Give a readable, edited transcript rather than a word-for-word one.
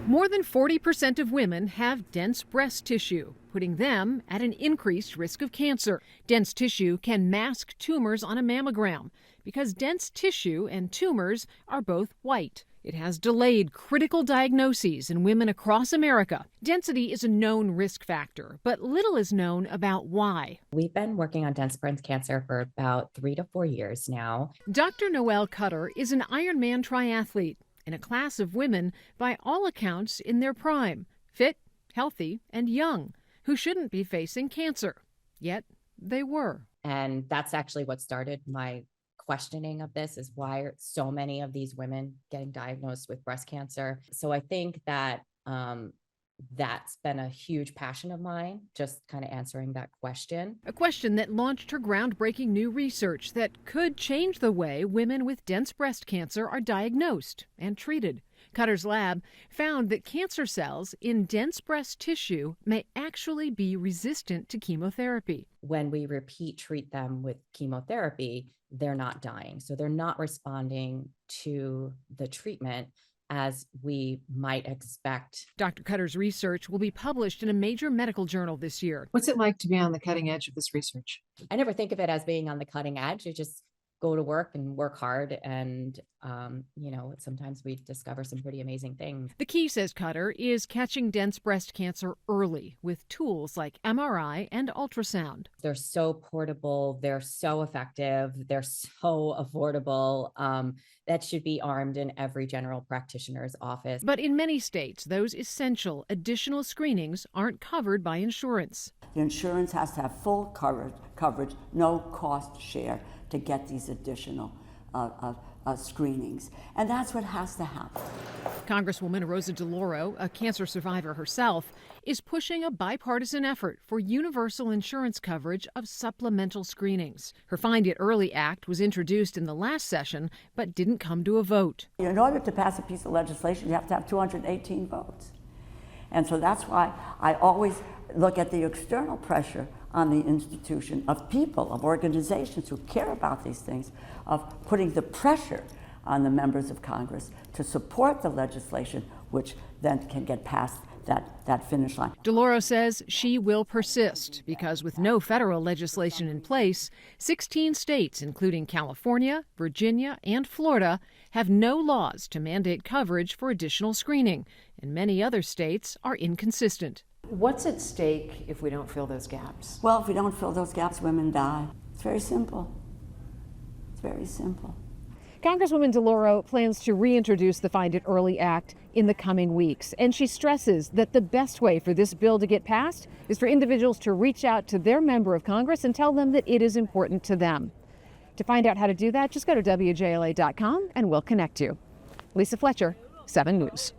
More than 40% of women have dense breast tissue, putting them at an increased risk of cancer. Dense tissue can mask tumors on a mammogram because dense tissue and tumors are both white. It has delayed critical diagnoses in women across America. Density is a known risk factor, but little is known about why. We've been working on dense breast cancer for about 3 to 4 years now. Dr. Noelle Cutter is an Ironman triathlete in a class of women, by all accounts, in their prime, fit, healthy, and young, who shouldn't be facing cancer. Yet they were. And that's actually what started my questioning of this, is why are so many of these women getting diagnosed with breast cancer? So I think that that's been a huge passion of mine, just kind of answering that question. A question that launched her groundbreaking new research that could change the way women with dense breast cancer are diagnosed and treated. Cutter's lab found that cancer cells in dense breast tissue may actually be resistant to chemotherapy. When we repeat treat them with chemotherapy, they're not dying. So they're not responding to the treatment as we might expect. Dr. Cutter's research will be published in a major medical journal this year. What's it like to be on the cutting edge of this research? I never think of it as being on the cutting edge. You just go to work and work hard. And, sometimes we discover some pretty amazing things. The key, says Cutter, is catching dense breast cancer early with tools like MRI and ultrasound. They're so portable. They're so effective. They're so affordable. That should be armed in every general practitioner's office. But in many states, those essential additional screenings aren't covered by insurance. The insurance has to have full coverage, no cost share to get these additional screenings. And that's what has to happen. Congresswoman Rosa DeLauro, a cancer survivor herself, is pushing a bipartisan effort for universal insurance coverage of supplemental screenings. Her Find It Early Act was introduced in the last session, but didn't come to a vote. In order to pass a piece of legislation, you have to have 218 votes. And so that's why I always look at the external pressure on the institution of people, of organizations who care about these things, of putting the pressure on the members of Congress to support the legislation, which then can get past that finish line. DeLauro says she will persist because with no federal legislation in place, 16 states, including California, Virginia, and Florida, have no laws to mandate coverage for additional screening, and many other states are inconsistent. What's at stake if we don't fill those gaps? Well, if we don't fill those gaps, women die. It's very simple. It's very simple. Congresswoman DeLauro plans to reintroduce the Find It Early Act in the coming weeks, and she stresses that the best way for this bill to get passed is for individuals to reach out to their member of Congress and tell them that it is important to them. To find out how to do that, just go to WJLA.com and we'll connect you. Lisa Fletcher, 7 News.